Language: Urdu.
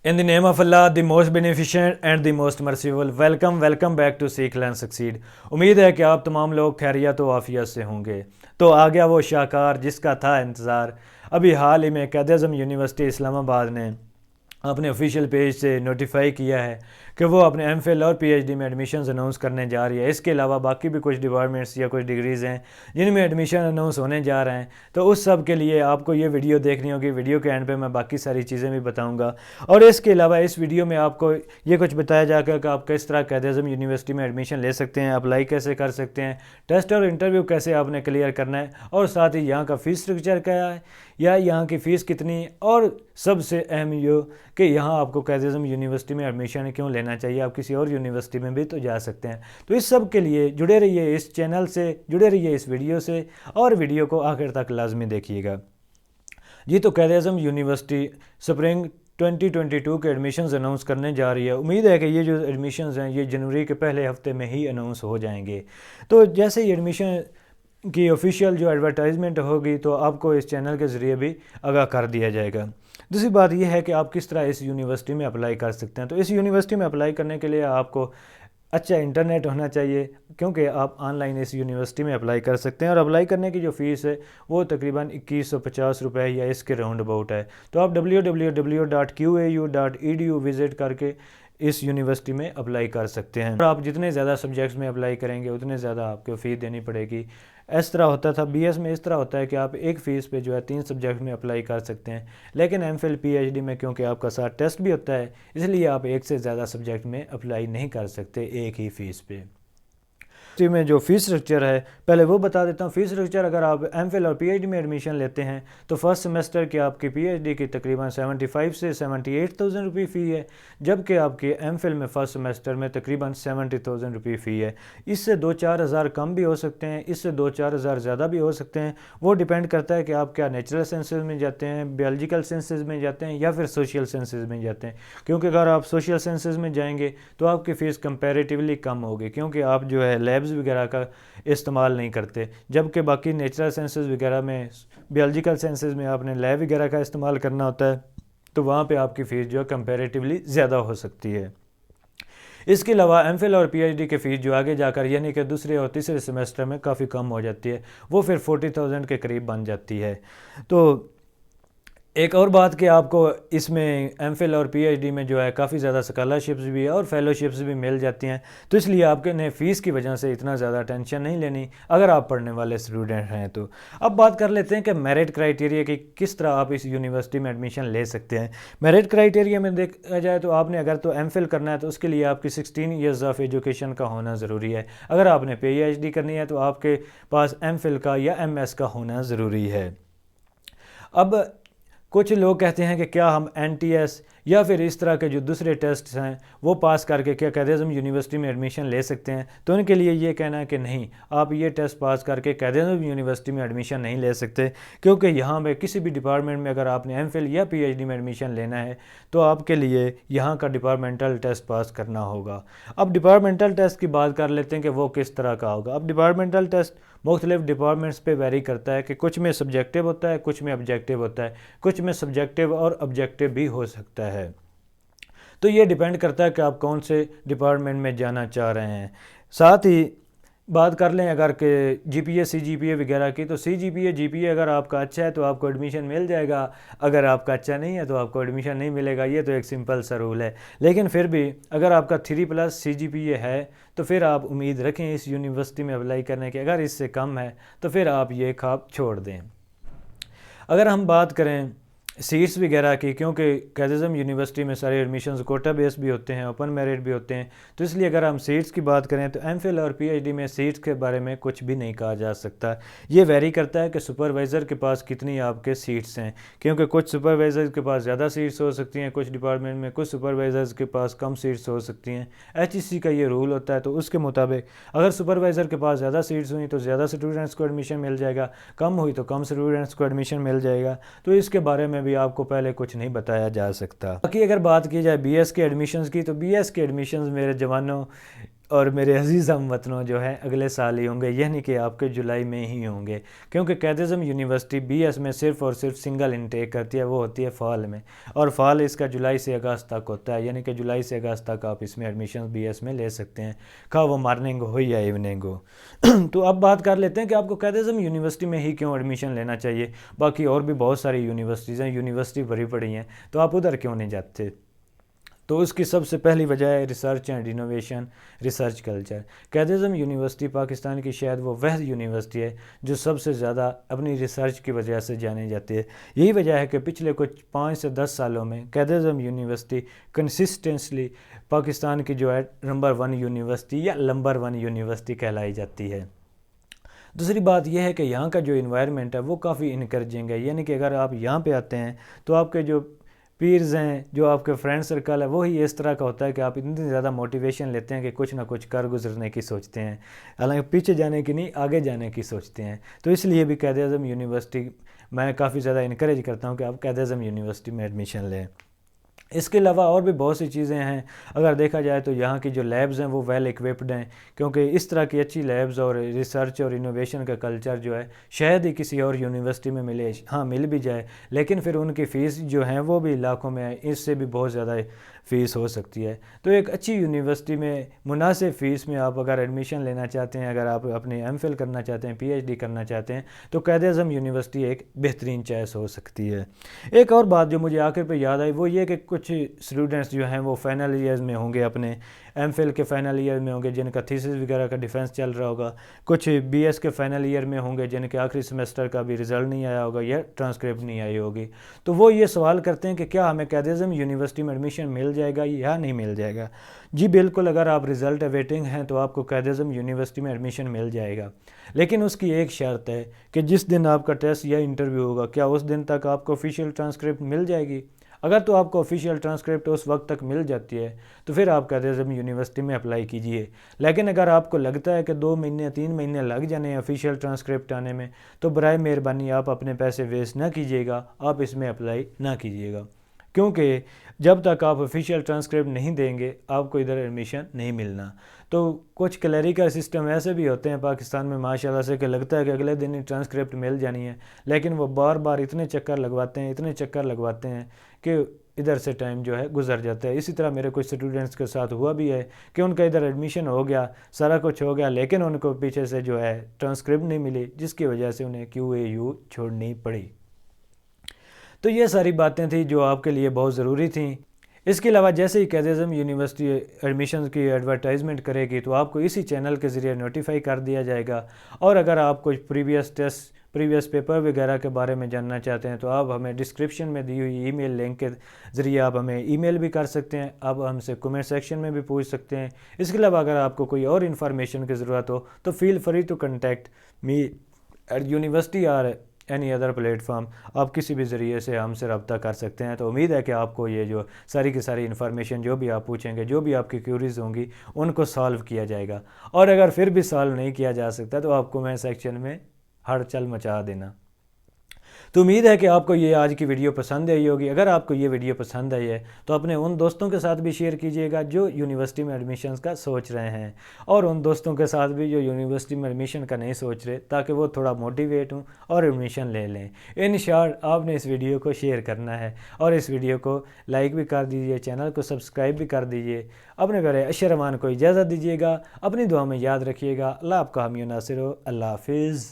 In the name of Allah, the most beneficent and the most merciful, welcome back to Seek Learn Succeed. امید ہے کہ آپ تمام لوگ خیریت و عافیت سے ہوں گے. تو آ گیا وہ شاہکار جس کا تھا انتظار. ابھی حال ہی میں قائد اعظم یونیورسٹی اسلام آباد نے اپنے آفیشیل پیج سے نوٹیفائی کیا ہے کہ وہ اپنے ایم فل اور پی ایچ ڈی میں ایڈمیشنز اناؤنس کرنے جا رہی ہے. اس کے علاوہ باقی بھی کچھ ڈپارٹمنٹس یا کچھ ڈگریز ہیں جن میں ایڈمیشن اناؤنس ہونے جا رہے ہیں. تو اس سب کے لیے آپ کو یہ ویڈیو دیکھنی ہوگی. ویڈیو کے اینڈ پہ میں باقی ساری چیزیں بھی بتاؤں گا. اور اس کے علاوہ اس ویڈیو میں آپ کو یہ کچھ بتایا جا گا کہ آپ کس طرح قائد اعظم یونیورسٹی میں ایڈمیشن لے سکتے ہیں, اپلائی کیسے کر سکتے ہیں, ٹیسٹ اور انٹرویو کیسے آپ نے کلیئر کرنا ہے, اور ساتھ ہی یہاں کا فیس اسٹرکچر کیا ہے یا یہاں کی فیس کتنی, اور سب سے اہم یہ کہ یہاں آپ کو قائد اعظم یونیورسٹی میں ایڈمیشن کیوں لینا چاہیے, آپ کسی اور یونیورسٹی میں بھی تو جا سکتے ہیں. تو اس سب کے لیے جڑے رہیے, اس چینل سے جڑے رہیے, اس ویڈیو سے, اور ویڈیو کو آخر تک لازمی دیکھیے گا. جی تو قائد اعظم یونیورسٹی سپرنگ 2022 کے ایڈمیشنز اناؤنس کرنے جا رہی ہے. امید ہے کہ یہ جو ایڈمیشنز ہیں یہ جنوری کے پہلے ہفتے میں ہی اناؤنس ہو جائیں گے. تو جیسے ہی ایڈمیشن کی آفیشیل جو ایڈورٹائزمنٹ ہوگی تو آپ کو اس چینل کے ذریعے بھی آگاہ کر دیا جائے گا. دوسری بات یہ ہے کہ آپ کس طرح اس یونیورسٹی میں اپلائی کر سکتے ہیں. تو اس یونیورسٹی میں اپلائی کرنے کے لیے آپ کو اچھا انٹرنیٹ ہونا چاہیے, کیونکہ آپ آن لائن اس یونیورسٹی میں اپلائی کر سکتے ہیں. اور اپلائی کرنے کی جو فیس ہے وہ تقریباً 2150 روپے یا اس کے راؤنڈ اباؤٹ ہے. تو آپ www.qau.edu وزٹ کر کے اس یونیورسٹی میں اپلائی کر سکتے ہیں. اور آپ جتنے زیادہ سبجیکٹس میں اپلائی کریں گے اتنے زیادہ آپ کو فیس دینی پڑے گی. اس طرح ہوتا تھا بی ایس میں, اس طرح ہوتا ہے کہ آپ ایک فیس پہ جو ہے 3 سبجیکٹ میں اپلائی کر سکتے ہیں. لیکن M Phil P H D میں کیونکہ آپ کا ساتھ ٹیسٹ بھی ہوتا ہے, اس لیے آپ ایک سے زیادہ سبجیکٹ میں اپلائی نہیں کر سکتے ایک ہی فیس پہ. میں جو فیس اسٹرکچر ہے پہلے وہ بتا دیتا ہوں. فیس اسٹرکچر اگر آپ ایم فل اور پی ایچ ڈی میں ایڈمیشن لیتے ہیں تو فرسٹ سیمسٹر کی آپ کی پی ایچ ڈی کی تقریباً 75 سے 78,000 روپے فی ہے, جبکہ آپ کے ایم فل میں فرسٹ سیمسٹر میں تقریباً 70,000 روپے فی ہے. اس سے 2-4 ہزار کم بھی ہو سکتے ہیں, اس سے 2-4 ہزار زیادہ بھی ہو سکتے ہیں. وہ ڈیپینڈ کرتا ہے کہ آپ کیا نیچرل سائنسز میں جاتے ہیں, بیولوجیکل سائنسز میں جاتے ہیں یا پھر سوشل سائنسز میں جاتے ہیں. کیونکہ اگر آپ سوشل سائنسز میں جائیں گے تو آپ کی فیس کمپیریٹیولی کم ہوگی, کیونکہ آپ جو ہے لیبز وغیرہ کا استعمال نہیں کرتے, جبکہ باقی نیچرل سائنسز وغیرہ میں, بیولوجیکل سائنسز میں آپ نے لیب وغیرہ کا استعمال کرنا ہوتا ہے, تو وہاں پہ آپ کی فیس جو ہے کمپیریٹیولی زیادہ ہو سکتی ہے. اس کے علاوہ ایم فل اور پی ایچ ڈی کی فیس جو آگے جا کر یعنی کہ دوسرے اور تیسرے سیمسٹر میں کافی کم ہو جاتی ہے, وہ پھر 40,000 کے قریب بن جاتی ہے. تو ایک اور بات کہ آپ کو اس میں ایم فل اور پی ایچ ڈی میں جو ہے کافی زیادہ اسکالرشپس بھی اور فیلوشپس بھی مل جاتی ہیں, تو اس لیے آپ کے نے فیس کی وجہ سے اتنا زیادہ ٹینشن نہیں لینی اگر آپ پڑھنے والے اسٹوڈنٹ ہیں. تو اب بات کر لیتے ہیں کہ میرٹ کرائٹیریا کی کس طرح آپ اس یونیورسٹی میں ایڈمیشن لے سکتے ہیں. میرٹ کرائٹیریا میں دیکھا جائے تو آپ نے اگر تو ایم فل کرنا ہے تو اس کے لیے آپ کی 16 ایئرز آف ایجوکیشن کا ہونا ضروری ہے. اگر آپ نے پی ایچ ڈی کرنی ہے تو آپ کے پاس ایم فل کا یا ایم ایس کا ہونا ضروری ہے. اب کچھ لوگ کہتے ہیں کہ کیا ہم این ٹی ایس یا پھر اس طرح کے جو دوسرے ٹیسٹس ہیں وہ پاس کر کے کیا قائد اعظم یونیورسٹی میں ایڈمیشن لے سکتے ہیں. تو ان کے لیے یہ کہنا ہے کہ نہیں, آپ یہ ٹیسٹ پاس کر کے قائد اعظم یونیورسٹی میں ایڈمیشن نہیں لے سکتے, کیونکہ یہاں پہ کسی بھی ڈپارٹمنٹ میں اگر آپ نے ایم فل یا پی ایچ ڈی میں ایڈمیشن لینا ہے تو آپ کے لیے یہاں کا ڈپارٹمنٹل ٹیسٹ پاس کرنا ہوگا. اب ڈپارٹمنٹل ٹیسٹ کی بات کر لیتے ہیں کہ وہ کس طرح کا ہوگا. اب ڈپارٹمنٹل ٹیسٹ مختلف ڈپارٹمنٹس پہ ویری کرتا ہے کہ کچھ میں سبجیکٹیو ہوتا ہے, کچھ میں آبجیکٹیو ہوتا ہے, کچھ میں سبجیکٹیو اور آبجیکٹیو بھی ہو سکتا ہے. تو یہ ڈیپینڈ کرتا ہے کہ آپ کون سے ڈپارٹمنٹ میں جانا چاہ رہے ہیں. ساتھ ہی بات کر لیں اگر کہ جی پی اے سی جی پی اے وغیرہ کی, تو سی جی پی اے جی پی اے اگر آپ کا اچھا ہے تو آپ کو ایڈمیشن مل جائے گا, اگر آپ کا اچھا نہیں ہے تو آپ کو ایڈمیشن نہیں ملے گا. یہ تو ایک سمپل سا رول ہے. لیکن پھر بھی اگر آپ کا 3+ سی جی پی اے ہے تو پھر آپ امید رکھیں اس یونیورسٹی میں اپلائی کرنے کی. اگر اس سے کم ہے تو پھر آپ یہ خواب چھوڑ دیں. اگر ہم بات کریں سیٹس وغیرہ کی, کیونکہ قائد اعظم یونیورسٹی میں سارے ایڈمیشنز کوٹا بیس بھی ہوتے ہیں, اوپن میرٹ بھی ہوتے ہیں, تو اس لیے اگر ہم سیٹس کی بات کریں تو ایم فل اور پی ایچ ڈی میں سیٹس کے بارے میں کچھ بھی نہیں کہا جا سکتا. یہ ویری کرتا ہے کہ سپروائزر کے پاس کتنی آپ کے سیٹس ہیں, کیونکہ کچھ سپروائزر کے پاس زیادہ سیٹس ہو سکتی ہیں کچھ ڈپارٹمنٹ میں, کچھ سپروائزرز کے پاس کم سیٹس ہو سکتی ہیں. ایچ ای سی کا یہ رول ہوتا ہے. تو اس کے مطابق اگر سپروائزر کے پاس زیادہ سیٹس ہوئیں تو زیادہ اسٹوڈنٹس کو ایڈمیشن مل جائے گا, کم ہوئی تو کم اسٹوڈنٹس کو ایڈمیشن مل جائے گا. تو اس کے بارے میں بھی آپ کو پہلے کچھ نہیں بتایا جا سکتا. باقی اگر بات کی جائے بی ایس کے ایڈمیشنز کی, تو بی ایس کے ایڈمیشنز میرے جوانوں اور میرے عزیز ہم وطنوں جو ہیں اگلے سال ہی ہوں گے، یعنی کہ آپ کے جولائی میں ہی ہوں گے، کیونکہ Quaid Azam university B S میں صرف اور صرف سنگل انٹیک کرتی ہے، وہ ہوتی ہے فال میں، اور فال اس کا جولائی سے اگست تک ہوتا ہے، یعنی کہ جولائی سے اگست تک آپ اس میں ایڈمیشن بی ایس میں لے سکتے ہیں، خواہ وہ مارننگ ہو یا ایوننگ ہو۔ تو اب بات کر لیتے ہیں کہ آپ کو قائد اعظم یونیورسٹی میں ہی کیوں ایڈمیشن لینا چاہیے، باقی اور بھی بہت ساری یونیورسٹیز ہیں، یونیورسٹی بڑی پڑی ہیں، تو آپ ادھر کیوں نہیں جاتے؟ تو اس کی سب سے پہلی وجہ ہے research and innovation, research culture. Quaid Azam university Pakistan کی شاید وہ یونیورسٹی ہے جو سب سے زیادہ اپنی ریسرچ کی وجہ سے جانی جاتی ہے۔ یہی وجہ ہے کہ پچھلے کچھ 5 سے 10 سالوں میں قائد اعظم یونیورسٹی کنسسٹنسلی پاکستان کی جو ہے نمبر 1 یونیورسٹی یا نمبر 1 یونیورسٹی کہلائی جاتی ہے۔ دوسری بات یہ ہے کہ یہاں کا جو انوائرمنٹ ہے وہ کافی انکریجنگ ہے، یعنی کہ اگر آپ یہاں پہ آتے ہیں تو آپ کے جو پیئرز ہیں، جو آپ کے فرینڈ سرکل ہے، وہی اس طرح کا ہوتا ہے کہ آپ اتنی زیادہ موٹیویشن لیتے ہیں کہ کچھ نہ کچھ کر گزرنے کی سوچتے ہیں، حالانکہ پیچھے جانے کی نہیں، آگے جانے کی سوچتے ہیں۔ تو اس لیے بھی قائد اعظم یونیورسٹی میں کافی زیادہ انکریج کرتا ہوں کہ آپ قائد اعظم یونیورسٹی میں ایڈمیشن لیں۔ اس کے علاوہ اور بھی بہت سی چیزیں ہیں، اگر دیکھا جائے تو یہاں کی جو لیبز ہیں وہ ویل ایکوپڈ ہیں، کیونکہ اس طرح کی اچھی لیبز اور ریسرچ اور انوویشن کا کلچر جو ہے شاید ہی کسی اور یونیورسٹی میں ملے، ہاں مل بھی جائے، لیکن پھر ان کی فیس جو ہیں وہ بھی لاکھوں میں ہے، اس سے بھی بہت زیادہ فیس ہو سکتی ہے۔ تو ایک اچھی یونیورسٹی میں مناسب فیس میں آپ اگر ایڈمیشن لینا چاہتے ہیں، اگر آپ اپنے ایم فل کرنا چاہتے ہیں، پی ایچ ڈی کرنا چاہتے ہیں، تو قائد اعظم یونیورسٹی ایک بہترین چوائس ہو سکتی ہے۔ ایک اور بات جو مجھے آخر پہ یاد آئی وہ یہ کہ کچھ اسٹوڈنٹس جو ہیں وہ فائنل ایئرز میں ہوں گے، اپنے ایم فل کے فائنل ایئر میں ہوں گے جن کا تھیسس وغیرہ کا ڈیفینس چل رہا ہوگا، کچھ بی ایس کے فائنل ایئر میں ہوں گے جن کے آخری سمیسٹر کا بھی رزلٹ نہیں آیا ہوگا یا ٹرانسکرپٹ نہیں آئی ہوگی۔ تو وہ یہ سوال کرتے ہیں کہ کیا ہمیں قائد اعظم یونیورسٹی میں ایڈمیشن مل جائے گا یا نہیں مل جائے گا؟ جی بالکل، اگر آپ رزلٹ اویٹنگ ہیں تو آپ کو قائد اعظم یونیورسٹی میں ایڈمیشن مل جائے گا، لیکن اس کی ایک شرط ہے کہ جس دن آپ کا ٹیسٹ یا انٹرویو ہوگا کیا اس دن تک آپ کو آفیشیل ٹرانسکرپٹ مل جائے گی؟ اگر تو آپ کو آفیشیل ٹرانسکرپٹ اس وقت تک مل جاتی ہے تو پھر آپ قائد اعظم یونیورسٹی میں اپلائی کیجئے، لیکن اگر آپ کو لگتا ہے کہ 2 مہینے 3 مہینے لگ جانے ہیں آفیشیل ٹرانسکرپٹ آنے میں تو برائے مہربانی آپ اپنے پیسے ویسٹ نہ کیجیے گا، آپ اس میں اپلائی نہ کیجیے گا، کیونکہ جب تک آپ آفیشیل ٹرانسکرپٹ نہیں دیں گے آپ کو ادھر ایڈمیشن نہیں ملنا۔ تو کچھ کلیریکل سسٹم ایسے بھی ہوتے ہیں پاکستان میں ماشاءاللہ سے کہ لگتا ہے کہ اگلے دن ہی ٹرانسکرپٹ مل جانی ہے، لیکن وہ بار بار اتنے چکر لگواتے ہیں کہ ادھر سے ٹائم جو ہے گزر جاتا ہے۔ اسی طرح میرے کچھ اسٹوڈنٹس کے ساتھ ہوا بھی ہے کہ ان کا ادھر ایڈمیشن ہو گیا، سارا کچھ ہو گیا، لیکن ان کو پیچھے سے جو ہے ٹرانسکرپٹ نہیں ملی، جس کی وجہ سے انہیں کیو اے یو چھوڑنی پڑی۔ تو یہ ساری باتیں تھیں جو آپ کے لیے بہت ضروری تھیں۔ اس کے علاوہ جیسے ہی قائد اعظم یونیورسٹی ایڈمیشن کی ایڈورٹائزمنٹ کرے گی تو آپ کو اسی چینل کے ذریعے نوٹیفائی کر دیا جائے گا، اور اگر آپ کچھ پریویس ٹیسٹ، پریویس پیپر وغیرہ کے بارے میں جاننا چاہتے ہیں تو آپ ہمیں ڈسکرپشن میں دی ہوئی ای میل لنک کے ذریعے آپ ہمیں ای میل بھی کر سکتے ہیں، آپ ہم سے کمنٹ سیکشن میں بھی پوچھ سکتے ہیں۔ اس کے علاوہ اگر آپ کو کوئی اور انفارمیشن کی ضرورت ہو تو feel free to contact me at university or any other platform, آپ کسی بھی ذریعے سے ہم سے رابطہ کر سکتے ہیں۔ تو امید ہے کہ آپ کو یہ جو ساری کی ساری انفارمیشن جو بھی آپ پوچھیں گے، جو بھی آپ کی کیوریز ہوں گی ان کو سالو کیا جائے گا، اور اگر پھر بھی سالو نہیں کیا جا سکتا تو آپ کمنٹ سیکشن میں ہڑچل مچا دینا۔ تو امید ہے کہ آپ کو یہ آج کی ویڈیو پسند آئی ہوگی۔ اگر آپ کو یہ ویڈیو پسند آئی ہے تو اپنے ان دوستوں کے ساتھ بھی شیئر کیجئے گا جو یونیورسٹی میں ایڈمیشنز کا سوچ رہے ہیں، اور ان دوستوں کے ساتھ بھی جو یونیورسٹی میں ایڈمیشن کا نہیں سوچ رہے، تاکہ وہ تھوڑا موٹیویٹ ہوں اور ایڈمیشن لے لیں۔ ان شارٹ آپ نے اس ویڈیو کو شیئر کرنا ہے، اور اس ویڈیو کو لائک بھی کر دیجئے، چینل کو سبسکرائب بھی کر دیجئے۔ اپنے پیارے اشر امان کو اجازت دیجیے گا، اپنی دعا میں یاد رکھیے گا۔ اللہ آپ کا حامی و ناصر ہو۔ اللہ حافظ۔